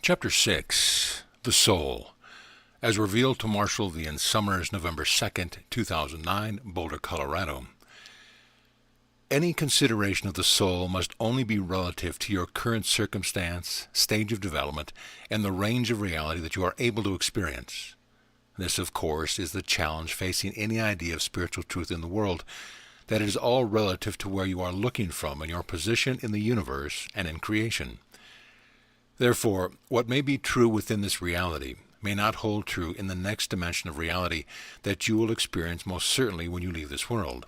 Chapter 6, The Soul, as revealed to Marshall Vian Summers, November 2nd, 2009, Boulder, Colorado. Any consideration of the soul must only be relative to your current circumstance, stage of development, and the range of reality that you are able to experience. This, of course, is the challenge facing any idea of spiritual truth in the world, that it is all relative to where you are looking from and your position in the universe and in creation. Therefore, what may be true within this reality may not hold true in the next dimension of reality that you will experience most certainly when you leave this world.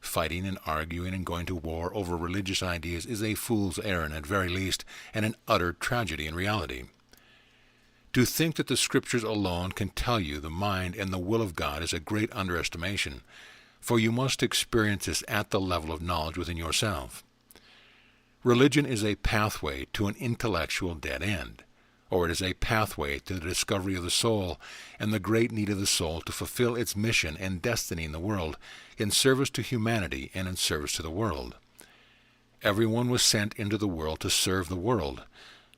Fighting and arguing and going to war over religious ideas is a fool's errand at very least, and an utter tragedy in reality. To think that the Scriptures alone can tell you the mind and the will of God is a great underestimation, for you must experience this at the level of knowledge within yourself. Religion is a pathway to an intellectual dead end, or it is a pathway to the discovery of the soul and the great need of the soul to fulfill its mission and destiny in the world, in service to humanity and in service to the world. Everyone was sent into the world to serve the world,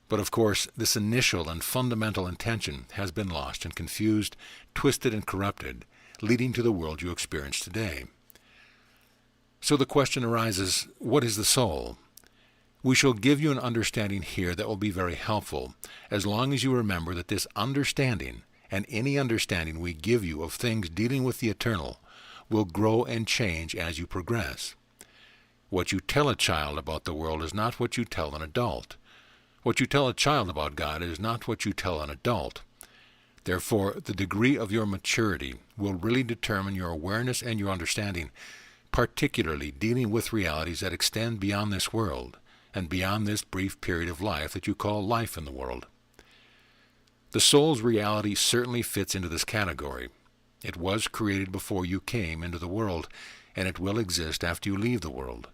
but of course this initial and fundamental intention has been lost and confused, twisted and corrupted, leading to the world you experience today. So the question arises, what is the soul? We shall give you an understanding here that will be very helpful, as long as you remember that this understanding, and any understanding we give you of things dealing with the eternal, will grow and change as you progress. What you tell a child about the world is not what you tell an adult. What you tell a child about God is not what you tell an adult. Therefore, the degree of your maturity will really determine your awareness and your understanding, particularly dealing with realities that extend beyond this world, and beyond this brief period of life that you call life in the world. The soul's reality certainly fits into this category. It was created before you came into the world, and it will exist after you leave the world.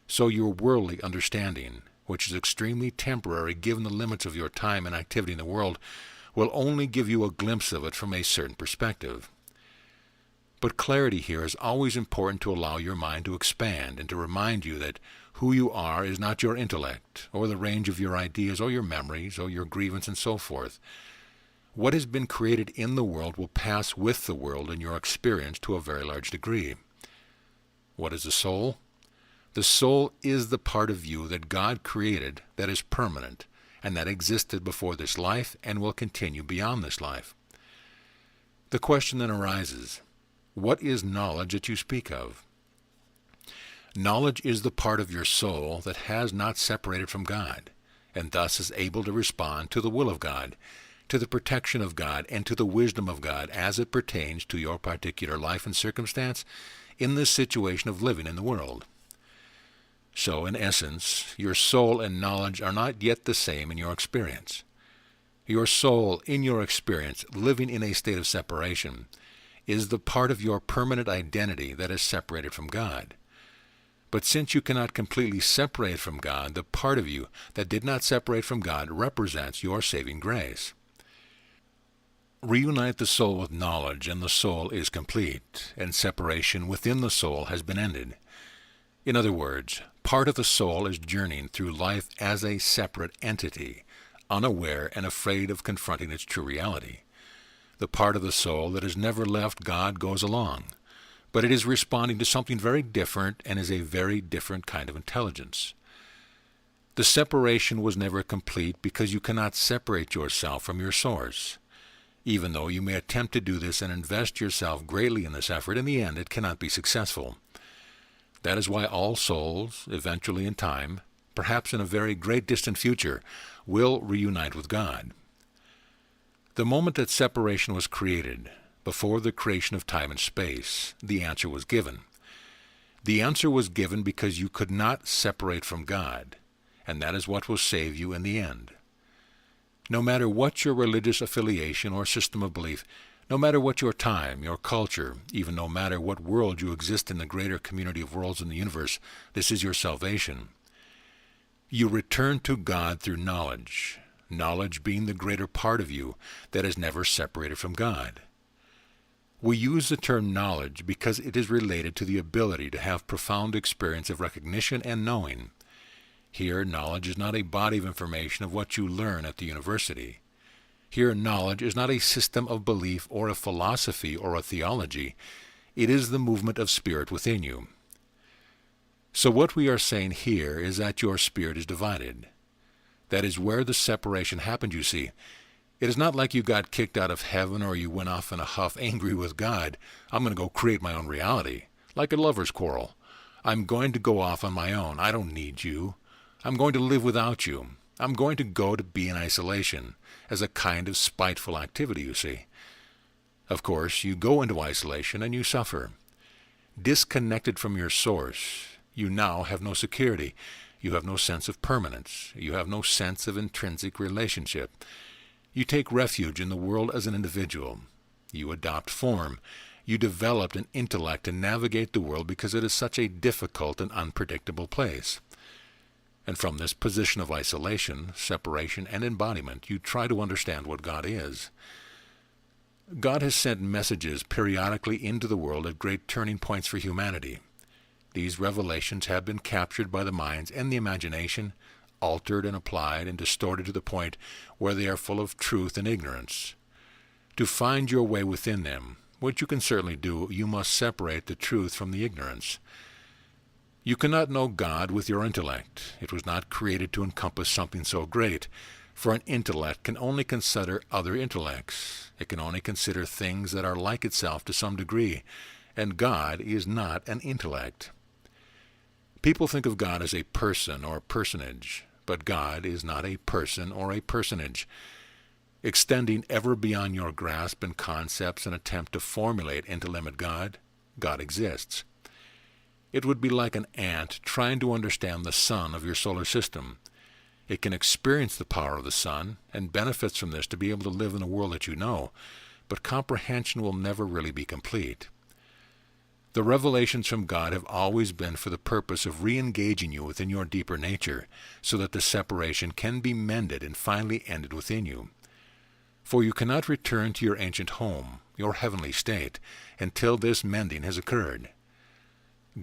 So your worldly understanding, which is extremely temporary given the limits of your time and activity in the world, will only give you a glimpse of it from a certain perspective. But clarity here is always important to allow your mind to expand and to remind you that who you are is not your intellect, or the range of your ideas, or your memories, or your grievance, and so forth. What has been created in the world will pass with the world in your experience to a very large degree. What is the soul? The soul is the part of you that God created that is permanent, and that existed before this life and will continue beyond this life. The question then arises, what is knowledge that you speak of? Knowledge is the part of your soul that has not separated from God, and thus is able to respond to the will of God, to the protection of God, and to the wisdom of God as it pertains to your particular life and circumstance in this situation of living in the world. So, in essence, your soul and knowledge are not yet the same in your experience. Your soul, in your experience, living in a state of separation, is the part of your permanent identity that is separated from God. But since you cannot completely separate from God, the part of you that did not separate from God represents your saving grace. Reunite the soul with knowledge, and the soul is complete, and separation within the soul has been ended. In other words, part of the soul is journeying through life as a separate entity, unaware and afraid of confronting its true reality. The part of the soul that has never left God goes along, but it is responding to something very different and is a very different kind of intelligence. The separation was never complete because you cannot separate yourself from your source. Even though you may attempt to do this and invest yourself greatly in this effort, in the end it cannot be successful. That is why all souls, eventually in time, perhaps in a very great distant future, will reunite with God. The moment that separation was created, before the creation of time and space, the answer was given. The answer was given because you could not separate from God, and that is what will save you in the end. No matter what your religious affiliation or system of belief, no matter what your time, your culture, even no matter what world you exist in the greater community of worlds in the universe, this is your salvation. You return to God through knowledge, knowledge being the greater part of you that is never separated from God. We use the term knowledge because it is related to the ability to have profound experience of recognition and knowing. Here, knowledge is not a body of information of what you learn at the university. Here, knowledge is not a system of belief or a philosophy or a theology. It is the movement of spirit within you. So what we are saying here is that your spirit is divided. That is where the separation happened, you see. It is not like you got kicked out of heaven or you went off in a huff angry with God. I'm going to go create my own reality, like a lover's quarrel. I'm going to go off on my own. I don't need you. I'm going to live without you. I'm going to go to be in isolation, as a kind of spiteful activity, you see. Of course, you go into isolation and you suffer. Disconnected from your source, you now have no security. You have no sense of permanence. You have no sense of intrinsic relationship. You take refuge in the world as an individual. You adopt form. You developed an intellect to navigate the world because it is such a difficult and unpredictable place. And from this position of isolation, separation, and embodiment, you try to understand what God is. God has sent messages periodically into the world at great turning points for humanity. These revelations have been captured by the minds and the imagination, altered and applied and distorted to the point where they are full of truth and ignorance. To find your way within them, which you can certainly do, you must separate the truth from the ignorance. You cannot know God with your intellect. It was not created to encompass something so great, for an intellect can only consider other intellects. It can only consider things that are like itself to some degree, and God is not an intellect. People think of God as a person or personage, but God is not a person or a personage. Extending ever beyond your grasp and concepts and attempt to formulate into limit God, God exists. It would be like an ant trying to understand the sun of your solar system. It can experience the power of the sun and benefits from this to be able to live in a world that you know, but comprehension will never really be complete. The revelations from God have always been for the purpose of re-engaging you within your deeper nature, so that the separation can be mended and finally ended within you. For you cannot return to your ancient home, your heavenly state, until this mending has occurred.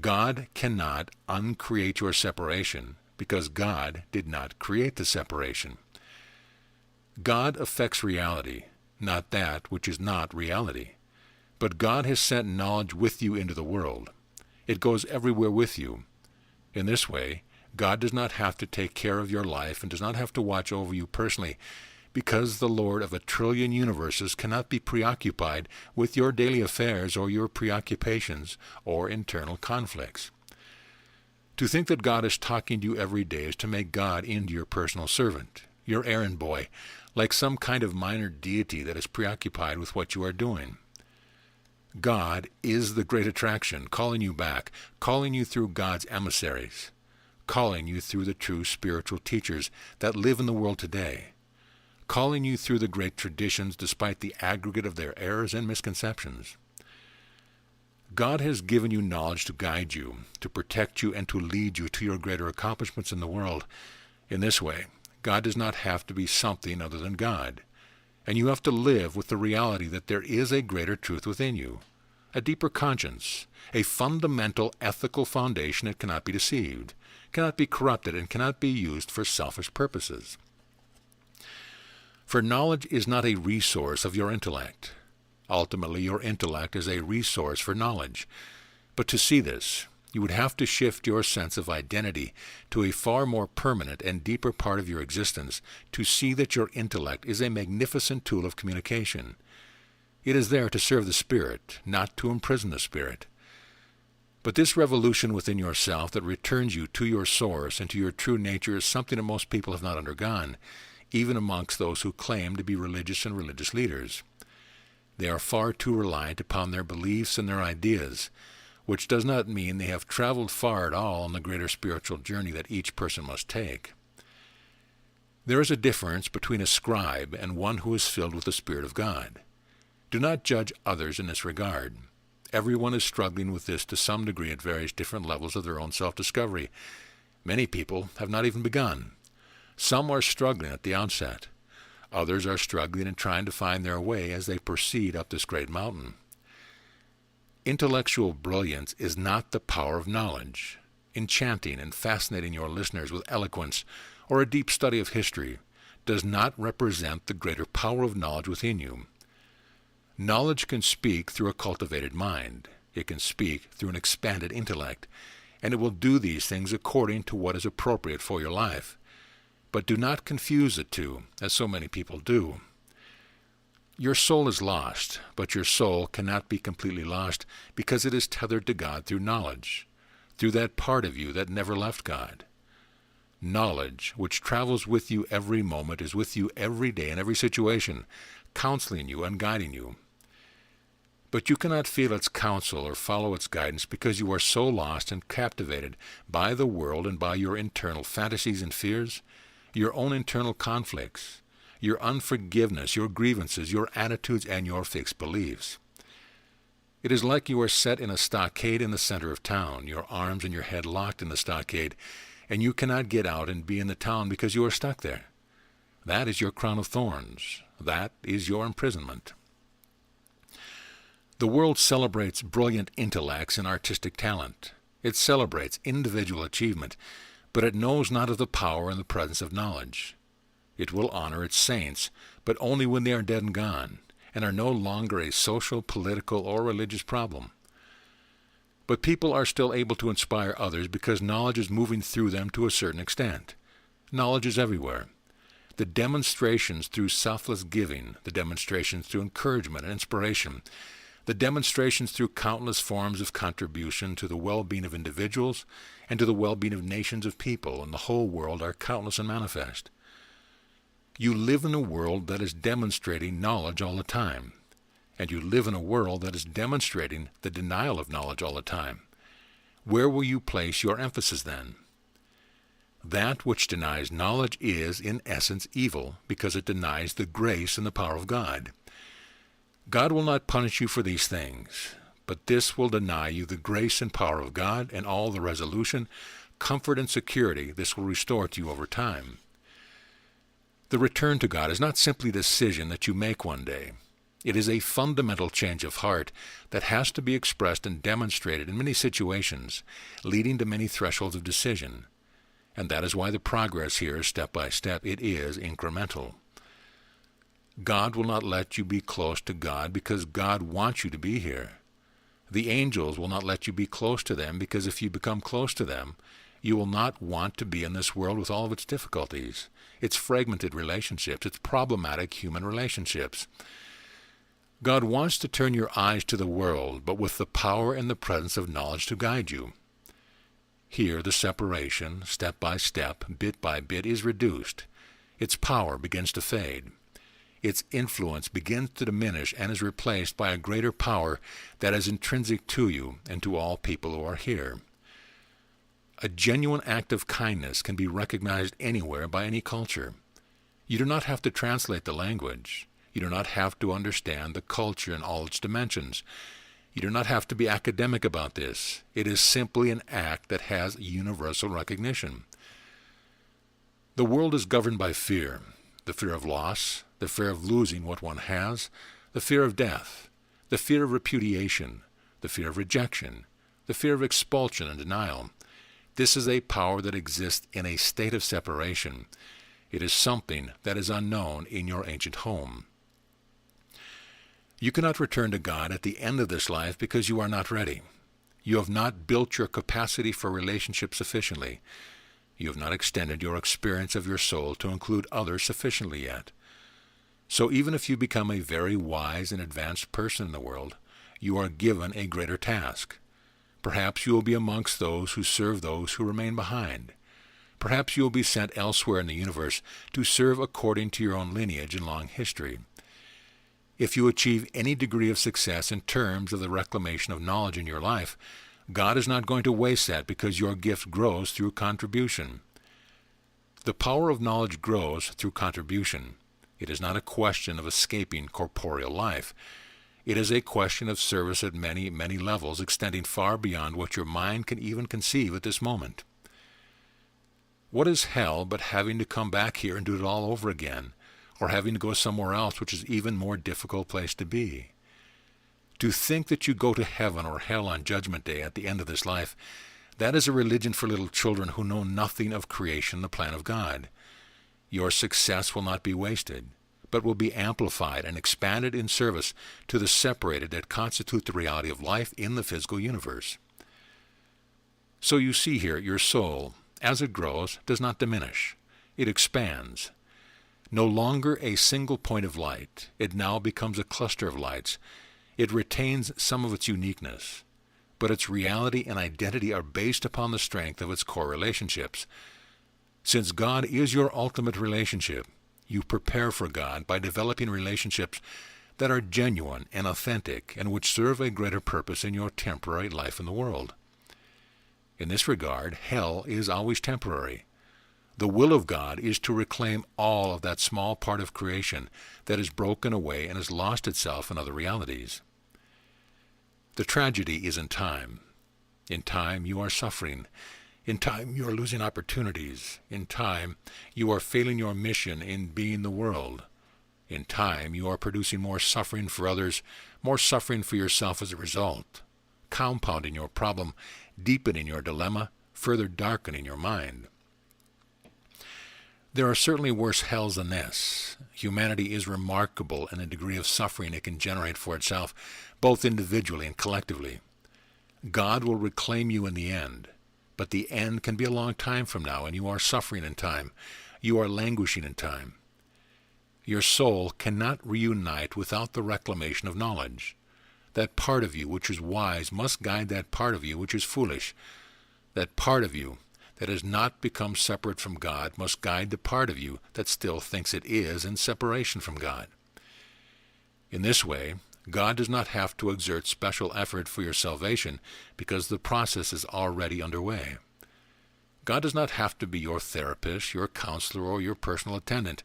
God cannot uncreate your separation, because God did not create the separation. God affects reality, not that which is not reality. But God has sent knowledge with you into the world. It goes everywhere with you. In this way, God does not have to take care of your life and does not have to watch over you personally, because the Lord of 1 trillion universes cannot be preoccupied with your daily affairs or your preoccupations or internal conflicts. To think that God is talking to you every day is to make God into your personal servant, your errand boy, like some kind of minor deity that is preoccupied with what you are doing. God is the great attraction, calling you back, calling you through God's emissaries, calling you through the true spiritual teachers that live in the world today, calling you through the great traditions despite the aggregate of their errors and misconceptions. God has given you knowledge to guide you, to protect you, and to lead you to your greater accomplishments in the world. In this way, God does not have to be something other than God. And you have to live with the reality that there is a greater truth within you, a deeper conscience, a fundamental ethical foundation that cannot be deceived, cannot be corrupted, and cannot be used for selfish purposes. For knowledge is not a resource of your intellect. Ultimately, your intellect is a resource for knowledge. But to see this, you would have to shift your sense of identity to a far more permanent and deeper part of your existence to see that your intellect is a magnificent tool of communication. It is there to serve the spirit, not to imprison the spirit. But this revolution within yourself that returns you to your source and to your true nature is something that most people have not undergone, even amongst those who claim to be religious and religious leaders. They are far too reliant upon their beliefs and their ideas, which does not mean they have traveled far at all on the greater spiritual journey that each person must take. There is a difference between a scribe and one who is filled with the Spirit of God. Do not judge others in this regard. Everyone is struggling with this to some degree at various different levels of their own self-discovery. Many people have not even begun. Some are struggling at the outset. Others are struggling and trying to find their way as they proceed up this great mountain. Intellectual brilliance is not the power of knowledge. enchanting and fascinating your listeners with eloquence or a deep study of history does not represent the greater power of knowledge within you. Knowledge can speak through a cultivated mind. It can speak through an expanded intellect, and it will do these things according to what is appropriate for your life. But do not confuse the two, as so many people do. Your soul is lost, but your soul cannot be completely lost because it is tethered to God through knowledge, through that part of you that never left God. Knowledge, which travels with you every moment, is with you every day in every situation, counseling you and guiding you. But you cannot feel its counsel or follow its guidance because you are so lost and captivated by the world and by your internal fantasies and fears, your own internal conflicts, your unforgiveness, your grievances, your attitudes, and your fixed beliefs. It is like you are set in a stockade in the center of town, your arms and your head locked in the stockade, and you cannot get out and be in the town because you are stuck there. That is your crown of thorns. That is your imprisonment. The world celebrates brilliant intellects and artistic talent. It celebrates individual achievement, but it knows not of the power and the presence of knowledge. It will honor its saints, but only when they are dead and gone, and are no longer a social, political, or religious problem. But people are still able to inspire others because knowledge is moving through them to a certain extent. Knowledge is everywhere. The demonstrations through selfless giving, the demonstrations through encouragement and inspiration, the demonstrations through countless forms of contribution to the well-being of individuals and to the well-being of nations of people in the whole world are countless and manifest. You live in a world that is demonstrating knowledge all the time, and you live in a world that is demonstrating the denial of knowledge all the time. Where will you place your emphasis then? That which denies knowledge is, in essence, evil because it denies the grace and the power of God. God will not punish you for these things, but this will deny you the grace and power of God and all the resolution, comfort, and security this will restore to you over time. The return to God is not simply a decision that you make one day. It is a fundamental change of heart that has to be expressed and demonstrated in many situations, leading to many thresholds of decision. And that is why the progress here is step by step. It is incremental. God will not let you be close to God because God wants you to be here. The angels will not let you be close to them because if you become close to them, you will not want to be in this world with all of its difficulties, its fragmented relationships, its problematic human relationships. God wants to turn your eyes to the world, but with the power and the presence of knowledge to guide you. Here the separation, step by step, bit by bit, is reduced. Its power begins to fade. Its influence begins to diminish and is replaced by a greater power that is intrinsic to you and to all people who are here. A genuine act of kindness can be recognized anywhere by any culture. You do not have to translate the language. You do not have to understand the culture in all its dimensions. You do not have to be academic about this. It is simply an act that has universal recognition. The world is governed by fear, the fear of loss, the fear of losing what one has, the fear of death, the fear of repudiation, the fear of rejection, the fear of expulsion and denial. This is a power that exists in a state of separation. It is something that is unknown in your ancient home. You cannot return to God at the end of this life because you are not ready. You have not built your capacity for relationship sufficiently. You have not extended your experience of your soul to include others sufficiently yet. So even if you become a very wise and advanced person in the world, you are given a greater task. Perhaps you will be amongst those who serve those who remain behind. Perhaps you will be sent elsewhere in the universe to serve according to your own lineage and long history. If you achieve any degree of success in terms of the reclamation of knowledge in your life, God is not going to waste that because your gift grows through contribution. The power of knowledge grows through contribution. It is not a question of escaping corporeal life. It is a question of service at many, many levels, extending far beyond what your mind can even conceive at this moment. What is hell but having to come back here and do it all over again, or having to go somewhere else, which is even more difficult place to be? To think that you go to heaven or hell on Judgment Day at the end of this life, That is a religion for little children who know nothing of creation, the plan of God. Your success will not be wasted, but will be amplified and expanded in service to the separated that constitute the reality of life in the physical universe. So you see here, your soul, as it grows, does not diminish. It expands. No longer a single point of light, it now becomes a cluster of lights. It retains some of its uniqueness, but its reality and identity are based upon the strength of its core relationships. Since God is your ultimate relationship, you prepare for God by developing relationships that are genuine and authentic and which serve a greater purpose in your temporary life in the world. In this regard, hell is always temporary. The will of God is to reclaim all of that small part of creation that is broken away and has lost itself in other realities. The tragedy is in time. In time you are suffering. In time you are losing opportunities. In time you are failing your mission in being the world. In time you are producing more suffering for others, more suffering for yourself as a result, compounding your problem, deepening your dilemma, further darkening your mind. There are certainly worse hells than this. Humanity is remarkable in the degree of suffering it can generate for itself, both individually and collectively. God will reclaim you in the end, but the end can be a long time from now, and you are suffering in time. You are languishing in time. Your soul cannot reunite without the reclamation of knowledge. That part of you which is wise must guide that part of you which is foolish. That part of you that has not become separate from God must guide the part of you that still thinks it is in separation from God. In this way, God does not have to exert special effort for your salvation because the process is already underway. God does not have to be your therapist, your counselor, or your personal attendant,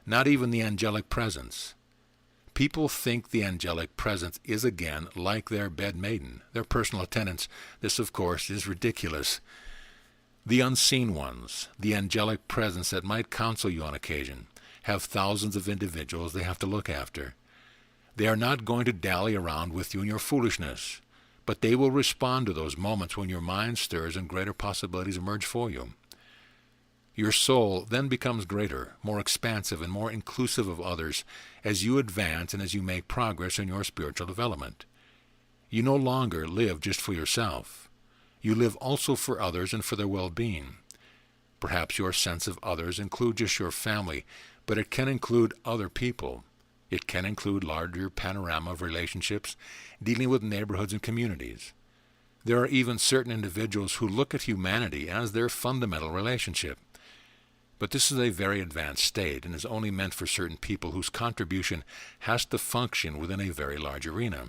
not even the angelic presence. People think the angelic presence is again like their bedmaiden, their personal attendants. This, of course, is ridiculous. The unseen ones, the angelic presence that might counsel you on occasion, have thousands of individuals they have to look after. They are not going to dally around with you in your foolishness, but they will respond to those moments when your mind stirs and greater possibilities emerge for you. Your soul then becomes greater, more expansive, and more inclusive of others as you advance and as you make progress in your spiritual development. You no longer live just for yourself. You live also for others and for their well-being. Perhaps your sense of others includes just your family, but it can include other people. It can include larger panorama of relationships, dealing with neighborhoods and communities. There are even certain individuals who look at humanity as their fundamental relationship. But this is a very advanced state and is only meant for certain people whose contribution has to function within a very large arena.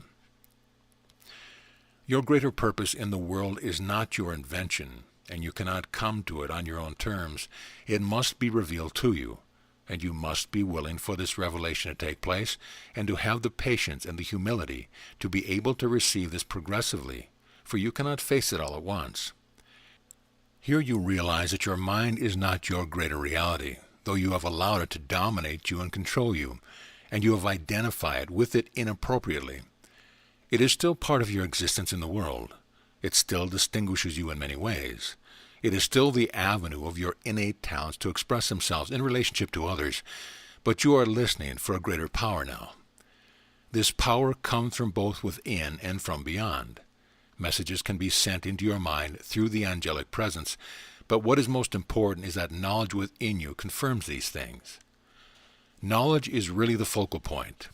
Your greater purpose in the world is not your invention, and you cannot come to it on your own terms. It must be revealed to you, and you must be willing for this revelation to take place, and to have the patience and the humility to be able to receive this progressively, for you cannot face it all at once. Here you realize that your mind is not your greater reality, though you have allowed it to dominate you and control you, and you have identified with it inappropriately. It is still part of your existence in the world. It still distinguishes you in many ways. It is still the avenue of your innate talents to express themselves in relationship to others, but you are listening for a greater power now. This power comes from both within and from beyond. Messages can be sent into your mind through the angelic presence, but what is most important is that knowledge within you confirms these things. Knowledge is really the focal point.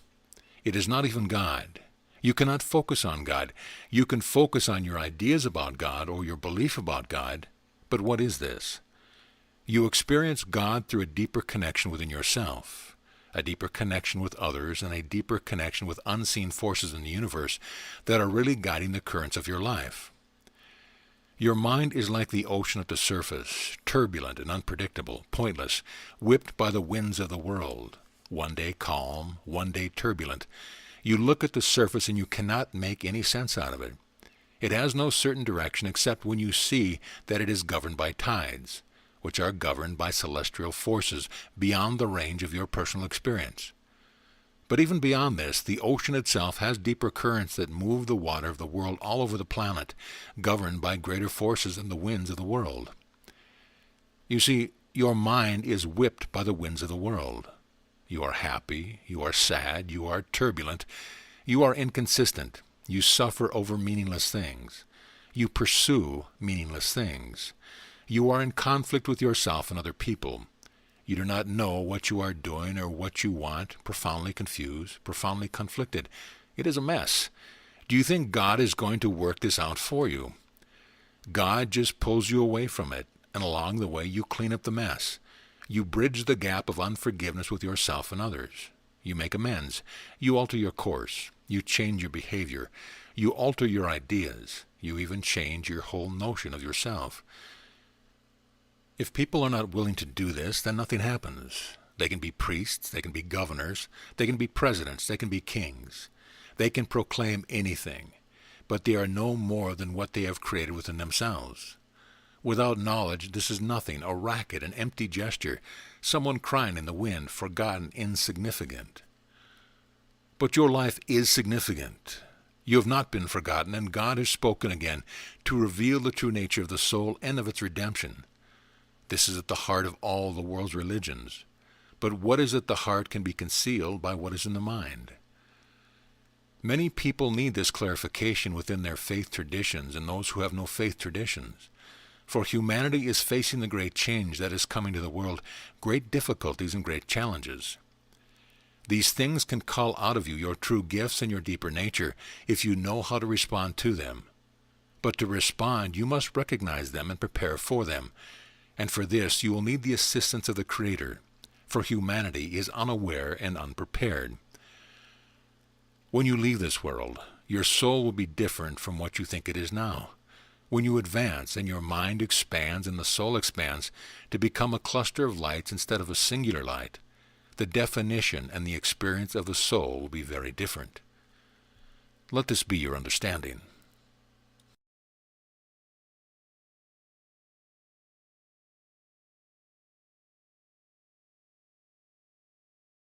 It is not even God. You cannot focus on God. You can focus on your ideas about God or your belief about God, but what is this? You experience God through a deeper connection within yourself, a deeper connection with others, and a deeper connection with unseen forces in the universe that are really guiding the currents of your life. Your mind is like the ocean at the surface, turbulent and unpredictable, pointless, whipped by the winds of the world, one day calm, one day turbulent. You look at the surface and you cannot make any sense out of it. It has no certain direction except when you see that it is governed by tides, which are governed by celestial forces beyond the range of your personal experience. But even beyond this, the ocean itself has deeper currents that move the water of the world all over the planet, governed by greater forces than the winds of the world. You see, your mind is whipped by the winds of the world. You are happy, you are sad, you are turbulent, you are inconsistent, you suffer over meaningless things, you pursue meaningless things, you are in conflict with yourself and other people. You do not know what you are doing or what you want, profoundly confused, profoundly conflicted. It is a mess. Do you think God is going to work this out for you? God just pulls you away from it, and along the way you clean up the mess. You bridge the gap of unforgiveness with yourself and others. You make amends. You alter your course. You change your behavior. You alter your ideas. You even change your whole notion of yourself. If people are not willing to do this, then nothing happens. They can be priests, they can be governors, they can be presidents, they can be kings. They can proclaim anything, but they are no more than what they have created within themselves. Without knowledge, this is nothing, a racket, an empty gesture, someone crying in the wind, forgotten, insignificant. But your life is significant. You have not been forgotten, and God has spoken again to reveal the true nature of the soul and of its redemption. This is at the heart of all the world's religions. But what is at the heart can be concealed by what is in the mind. Many people need this clarification within their faith traditions and those who have no faith traditions. For humanity is facing the great change that is coming to the world, great difficulties and great challenges. These things can call out of you your true gifts and your deeper nature if you know how to respond to them. But to respond, you must recognize them and prepare for them. And for this, you will need the assistance of the Creator, for humanity is unaware and unprepared. When you leave this world, your soul will be different from what you think it is now. When you advance and your mind expands and the soul expands to become a cluster of lights instead of a singular light, the definition and the experience of the soul will be very different. Let this be your understanding.